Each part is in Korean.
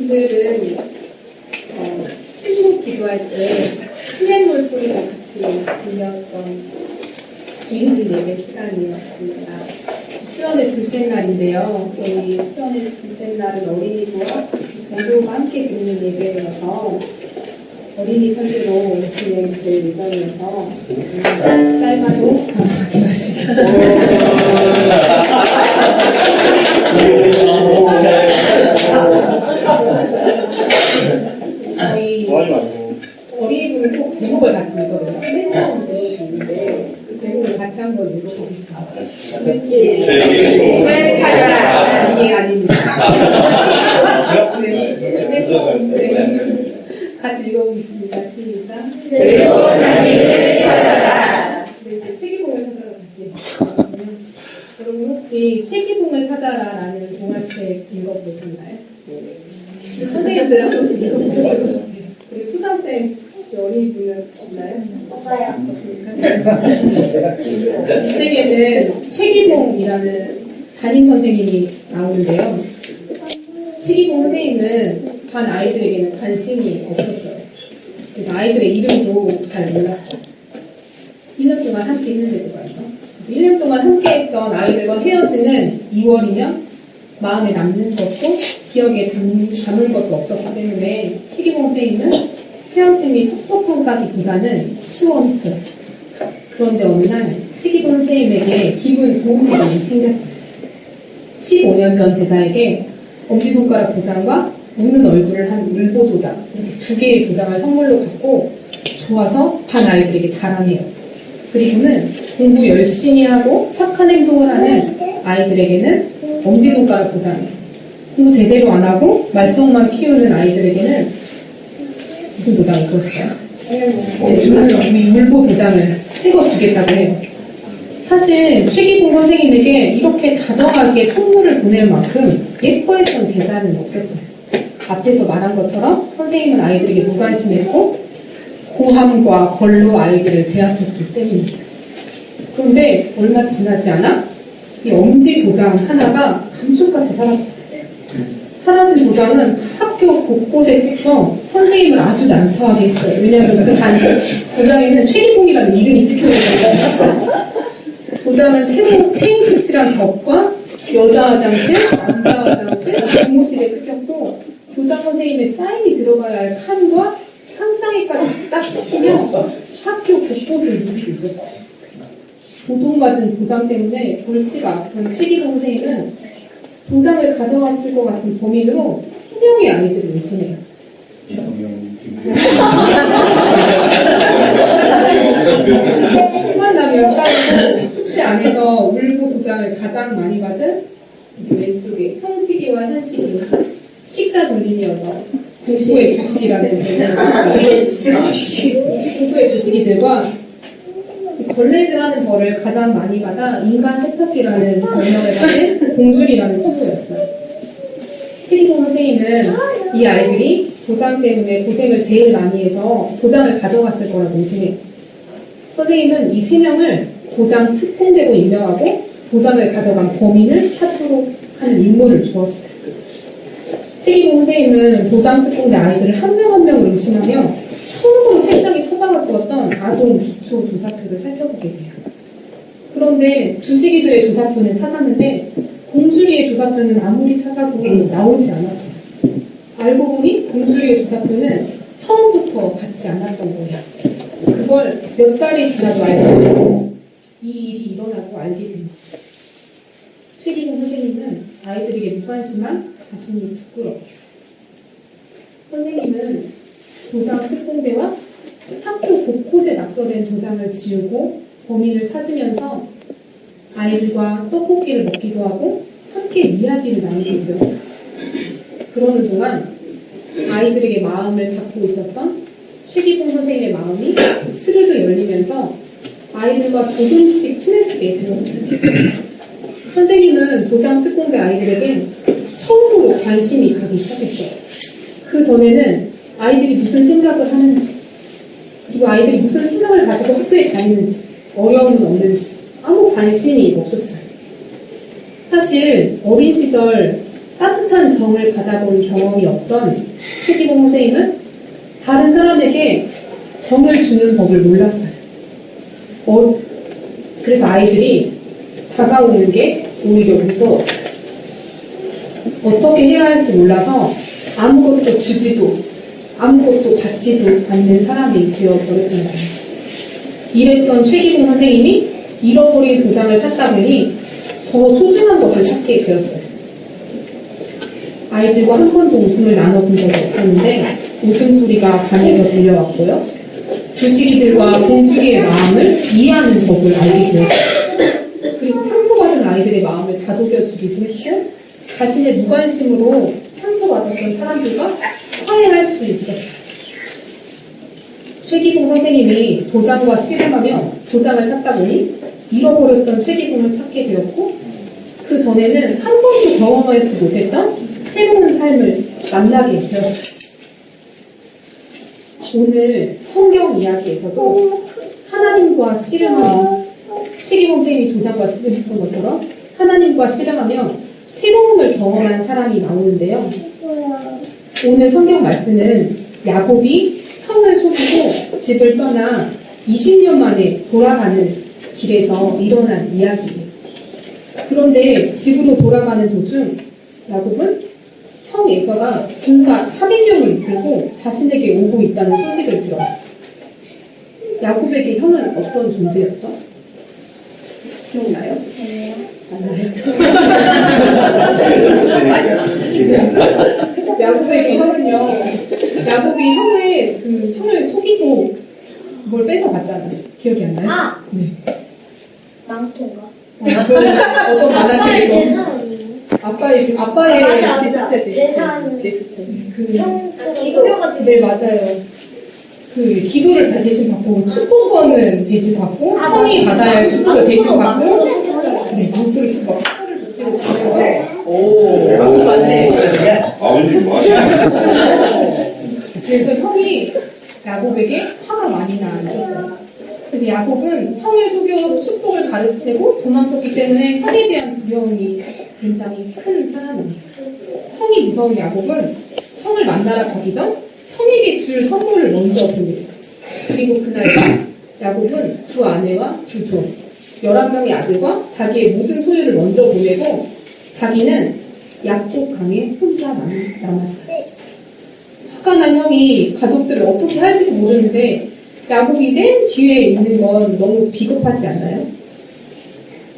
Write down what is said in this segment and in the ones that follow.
분들은 친구 기도할 때 시냇물 소리가 같이 들렸던 주인들 예배 시간이었습니다. 수련의 둘째 날인데요. 저희 수련의 둘째 날은 어린이부와 전도가 함께 듣는 예배여서 어린이 설교로 진행될 예정이어서 짧아도 당황하지 마시고 저희 어린이부는 꼭 제목을 같이 읽거든요. 맨 처음 제목이 있는데 그 제목을 같이 한번 읽어보겠습니다. 제목을 찾아라. 이게 아닙니다. 맨 처음 같이 읽어보겠습니다. 시작. 그리고 하나님을 찾아라. 네, 책임봉을 찾아라 다시. 여러분 혹시 책임봉을 찾아라라는 동화책 읽어보셨나요? 네. 선생님들 한 번씩 읽어보셨을 것 같아요. 그리고 초등학생 어린이분은 없나요? 없어요. 없습니까? 이 책에는 최기봉이라는 담임 선생님이 나오는데요. 최기봉 선생님은 반 아이들에게는 관심이 없었어요. 그래서 아이들의 이름도 잘 몰랐죠. 1년 동안 함께 했는데도 말이죠. 그래서 1년 동안 함께 했던 아이들과 헤어지는 2월이면 마음에 남는 것도 기억에 담은 것도 없었기 때문에 최기봉 선생님은 헤어짐이 섭섭한가기보다는 시원했어요. 그런데 어느 날 최기봉 선생님에게 기분 좋은 일이 생겼어요. 15년 전 제자에게 엄지손가락 도장과 우는 얼굴을 한 울보 도장, 이렇게 2개의 도장을 선물로 받고 좋아서 반 아이들에게 자랑해요. 그리고는 공부 열심히 하고 착한 행동을 하는 아이들에게는 엄지손가락 도장, 공부 제대로 안 하고 말썽만 피우는 아이들에게는 무슨 도장을 그었을까요? 울보 도장을 찍어주겠다고 해요. 사실 최기봉 선생님에게 이렇게 다정하게 선물을 보낼 만큼 예뻐했던 제자는 없었어요. 앞에서 말한 것처럼 선생님은 아이들에게 무관심했고 고함과 벌로 아이들을 제압했기 때문입니다. 그런데 얼마 지나지 않아 이 엄지 도장 하나가 감쪽같이 사라졌어요. 사라진 도장은 학교 곳곳에 찍혀 선생님을 아주 난처하게 했어요. 왜냐하면 그 도장에는 최기봉이라는 이름이 찍혀있어요. 도장은 새로 페인트 칠한 벽과 여자 화장실, 남자 화장실, 공무실에 찍혔고 교장 선생님의 사인이 들어가야 할 칸과 상장에까지 딱 찍히며 학교 곳곳을 누비고 있었어요. 도둑맞은 도장 때문에 골치가 아픈 최기봉 선생님은 도장을 가져왔을 것 같은 범인으로 3명의 아이들을 의심해요. 만나면 싸우고 숙제 안에서 울보 도장을 가장 많이 받은 왼쪽에 형식이와 현식이 식자 돌림이어서 공부의 규식이라는 공부의 규식이들과 걸레질하는 벌을 가장 많이 받아 인간 세탁기라는 별명을 가진 공줄이라는 친구였어요. 최기봉 선생님은 이 아이들이 도장 때문에 고생을 제일 많이 해서 도장을 가져갔을 거라고 의심해요. 선생님은 이 3명을 도장 특공대로 임명하고 도장을 가져간 범인을 찾도록 하는 임무를 주었어요. 최기봉 선생님은 도장 특공대 아이들을 한 명 한 명을 의심하며 처음으로 책상에 처박아 두었던 아동 기초 조사표를 살펴보게 돼요. 그런데 두식이들의 조사표는 찾았는데 공주리의 조사표는 아무리 찾아도 나오지 않았어요. 알고 보니 공주리의 조사표는 처음부터 받지 않았던 거예요. 그걸 몇 달이 지나도 알지 않고 이 일이 일어나고 알게 됩니다. 최기봉 선생님은 아이들에게 무관심한 자신이 부끄러웠어요. 선생님은 도장 특공대와 학교 곳곳에 낙서된 도장을 지우고 범인을 찾으면서 아이들과 떡볶이를 먹기도 하고 함께 이야기를 나누게 되었어요. 그러는 동안 아이들에게 마음을 닫고 있었던 최기봉 선생님의 마음이 스르르 열리면서 아이들과 조금씩 친해지게 되었어요. 선생님은 도장 특공대 아이들에게 처음으로 관심이 가기 시작했어요. 그 전에는 아이들이 무슨 생각을 하는지, 그리고 아이들이 무슨 생각을 가지고 학교에 다니는지, 어려움은 없는지 아무 관심이 없었어요. 사실 어린 시절 따뜻한 정을 받아본 경험이 없던 최기봉 선생님은 다른 사람에게 정을 주는 법을 몰랐어요. 그래서 아이들이 다가오는 게 오히려 무서웠어요. 어떻게 해야 할지 몰라서 아무것도 주지도 아무것도 받지도 않는 사람이 되어버렸던 거예요. 이랬던 최기봉 선생님이 잃어버린 도장을 찾다 보니 더 소중한 것을 찾게 되었어요. 아이들과 한 번도 웃음을 나눠본 적이 없었는데 웃음소리가 방에서 들려왔고요. 부시리들과 공주리의 마음을 이해하는 법을 알게 되었어요. 그리고 상처받은 아이들의 마음을 다독여주기도 했고 자신의 무관심으로 상처받았던 사람들과 화해할 수 있었어요. 최기봉 선생님이 도장과 씨름하며 도장을 찾다 보니 잃어버렸던 최기봉을 찾게 되었고 그 전에는 한 번도 경험하지 못했던 새로운 삶을 만나게 되었어요. 오늘 성경 이야기에서도 하나님과 씨름하며 최기봉 선생님이 도장과 씨름했던 것처럼 하나님과 씨름하며 새로움을 경험한 사람이 나오는데요. 오늘 성경 말씀은 야곱이 형을 속이고 집을 떠나 20년 만에 돌아가는 길에서 일어난 이야기예요. 그런데 집으로 돌아가는 도중 야곱은 형 에서가 군사 400명을 이끌고 자신에게 오고 있다는 소식을 들어요. 야곱에게 형은 어떤 존재였죠? 기억나요? 야곱에게 형은요, 야곱이 형을 속이고 뭘 뺏어갔잖아요. 기억이 안 나요? 네. 망토인가? 어떤 만화책에서 아빠의 제사때 제사인데 형 기도가지고. 네, 맞아요. 그 기도를 대신 받고 축복권은 대신 받고 형이 받아야 할 축복을 대신 받고 네, 망토를 쓰고 화를 붙이고 그래서 맞네. 아버님 뭐 하시나요? 그래서 형이 야곱에게 화가 많이 나 있었어요. 그래서 야곱은 형을 속여 축복을 가르치고 도망쳤기 때문에 형에 대한 두려움이 굉장히 큰 사람이었어요. 형이 무서운 야곱은 형을 만나러 가기 전 형에게 줄 선물을 먼저 보냅니다. 그리고 그날 밤 야곱은 두 아내와 두 종, 11명의 아들과 자기의 모든 소유를 먼저 보내고 자기는 약곡강에 혼자 남았어요. 화가 난 형이 가족들을 어떻게 할지도 모르는데 야곱이 맨 뒤에 있는 건 너무 비겁하지 않나요?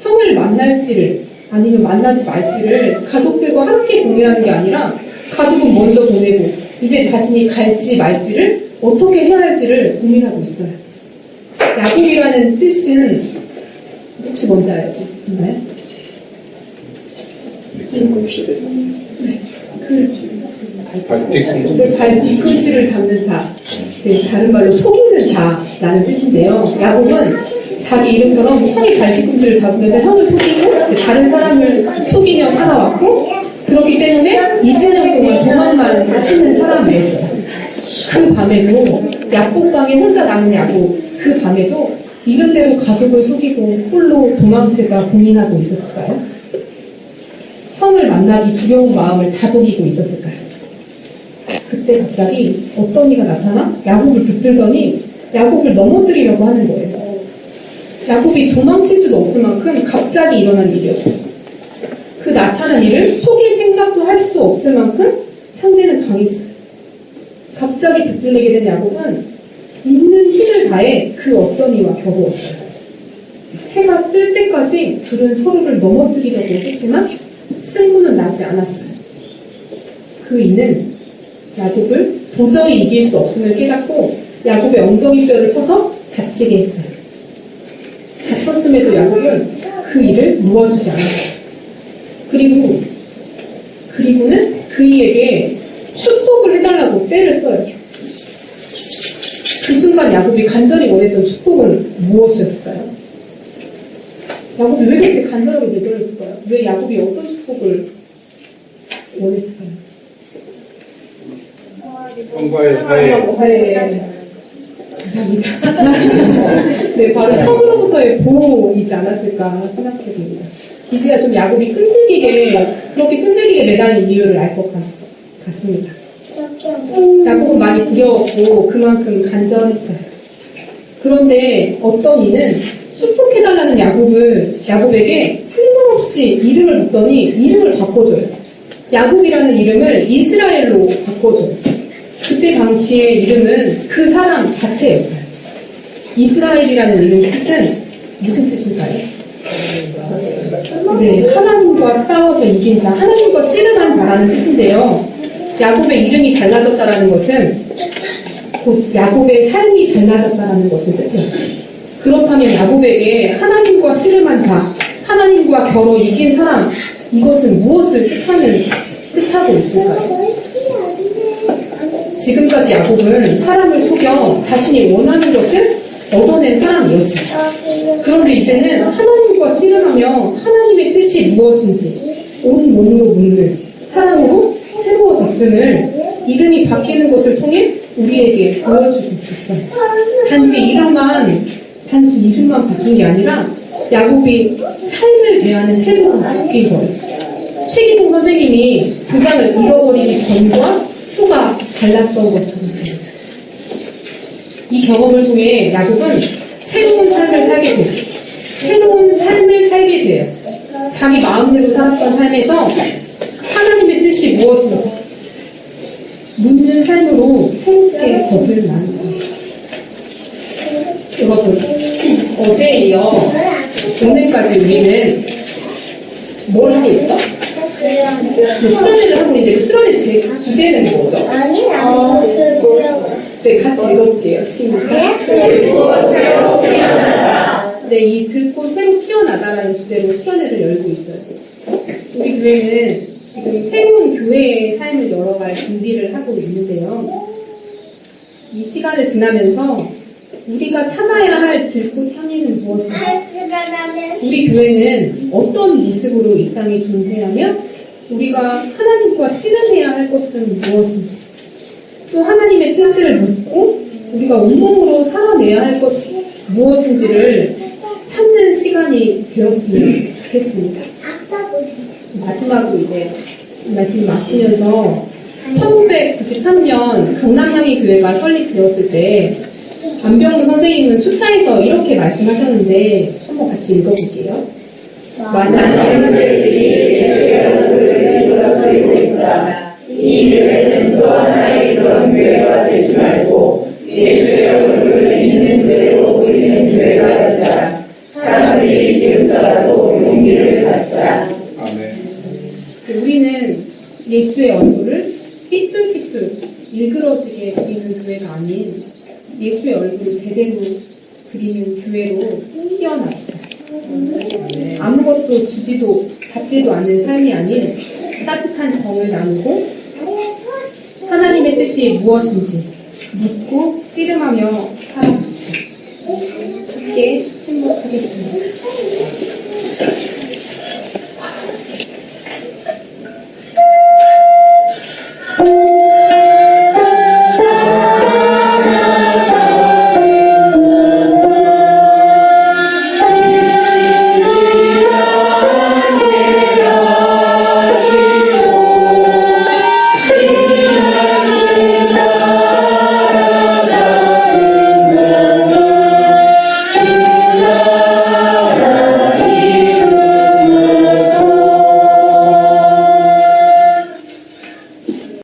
형을 만날지를 아니면 만나지 말지를 가족들과 함께 고민하는 게 아니라 가족은 먼저 보내고 이제 자신이 갈지 말지를 어떻게 해야 할지를 고민하고 있어요. 야곱이라는 뜻은 혹시 뭔지 알나요? 발 뒤꿈치를 잡는 자, 네, 다른 말로 속이는 자라는 뜻인데요. 야곱은 자기 이름처럼 형이 발 뒤꿈치를 잡으면서 형을 속이고 다른 사람을 속이며 살아왔고 그렇기 때문에 20년 동안 도망만 하시는 사람이었어요. 그 밤에도 약곡강에 혼자 남은 야곱, 그 밤에도 이름대로 가족을 속이고 홀로 도망치가 고민하고 있었을까요? 형을 만나기 두려운 마음을 다독이고 있었을까요? 그때 갑자기 어떤 이가 나타나 야곱을 붙들더니 야곱을 넘어뜨리려고 하는 거예요. 야곱이 도망칠 수도 없을 만큼 갑자기 일어난 일이었죠. 그 나타난 일을 속일 생각도 할 수 없을 만큼 상대는 강했어요. 갑자기 붙들리게 된 야곱은 있는 힘을 다해 그 어떤 이와 겨루었어요. 해가 뜰 때까지 둘은 서로를 넘어뜨리려고 했지만 승부는 나지 않았어요. 그 이는 야곱을 도저히 이길 수 없음을 깨닫고 야곱의 엉덩이뼈를 쳐서 다치게 했어요. 다쳤음에도 야곱은 그 일을 놓아주지 않았어요. 그리고는 그 이에게 축복을 해달라고 떼를 써요. 그 순간 야곱이 간절히 원했던 축복은 무엇이었을까요? 야곱이 왜 그렇게 간절하게 내달렸을까요? 왜 야곱이 어떤 축복을 원했을까요? 형과의 화해. 감사합니다. 네, 바로 형으로부터의 보호이지 않았을까 생각해 봅니다. 이제야 좀 야곱이 그렇게 끈질기게 매달린 이유를 알 것 같습니다. 야곱은 많이 두려웠고 그만큼 간절했어요. 그런데 어떤 이는 축복해달라는 야곱에게 뜬금없이 이름을 묻더니 이름을 바꿔줘요. 야곱이라는 이름을 이스라엘로 바꿔줘요. 그때 당시의 이름은 그 사람 자체였어요. 이스라엘이라는 이름의 뜻은 무슨 뜻일까요? 네, 하나님과 싸워서 이긴 자, 하나님과 씨름한 자라는 뜻인데요. 야곱의 이름이 달라졌다라는 것은 곧 야곱의 삶이 달라졌다라는 것을 뜻해요. 그렇다면 야곱에게 하나님과 씨름한 자, 하나님과 겨뤄 이긴 사람, 이것은 무엇을 뜻하고 있을까요? 지금까지 야곱은 사람을 속여 자신이 원하는 것을 얻어낸 사람이었어요. 그런데 이제는 하나님과 씨름하며 하나님의 뜻이 무엇인지 온 몸으로 묻는 사람으로 새로워졌음을 이름이 바뀌는 것을 통해 우리에게 보여주고 있어요. 단지 이름만 바뀐 게 아니라 야곱이 삶을 대하는 태도가 바뀐 거였어요. 최기봉 선생님이 도장을 잃어버리기 전과 후가 달랐던 것처럼 보여져요. 이 경험을 통해 야곱은 새로운 삶을 살게 돼요. 자기 마음대로 살았던 삶에서 하나님의 뜻이 무엇인지 묻는 삶으로 새롭게 겁을 나는 거예요. 여러분, 어제에 이어 오늘까지 우리는 뭘 하고 있죠? 수련회를 하고 있는데 그 수련회 제 주제는 뭐죠? 네, 같이 읽어볼게요. 시작. 네, 이 듣고 새로 피어나다라는 주제로 수련회를 열고 있어요. 우리 교회는 지금 새로운 교회의 삶을 열어갈 준비를 하고 있는데요. 이 시간을 지나면서 우리가 찾아야 할 들꽃 향기는 무엇인지, 우리 교회는 어떤 모습으로 이 땅에 존재하며 우리가 하나님과 씨름해야 할 것은 무엇인지, 또 하나님의 뜻을 묻고 우리가 온몸으로 살아내야 할 것은 무엇인지를 찾는 시간이 되었으면 좋겠습니다. 마지막으로 이제 말씀 마치면서 1993년 강남향이 교회가 설립되었을 때 안병구 선생님은 축사에서 이렇게 말씀하셨는데 한번 같이 읽어볼게요. 많은 사람들이 예수의 얼굴을 돌아보고 있다. 이 교회는 또 하나의 그런 교회가 되지 말고 예수의 얼굴을 있는 그대로 보이는 교회가 되자. 사람들이 비웃더라도 용기를 갖자. 아멘. 우리는 예수의 얼굴을 삐뚤삐뚤 일그러지게 그리는 교회가 아닌 예수의 얼굴을 제대로 그리는 교회로 피어납시다. 아무것도 주지도 받지도 않는 삶이 아닌 따뜻한 정을 나누고 하나님의 뜻이 무엇인지 묻고 씨름하며 살아갑시다. 함께 침묵하겠습니다.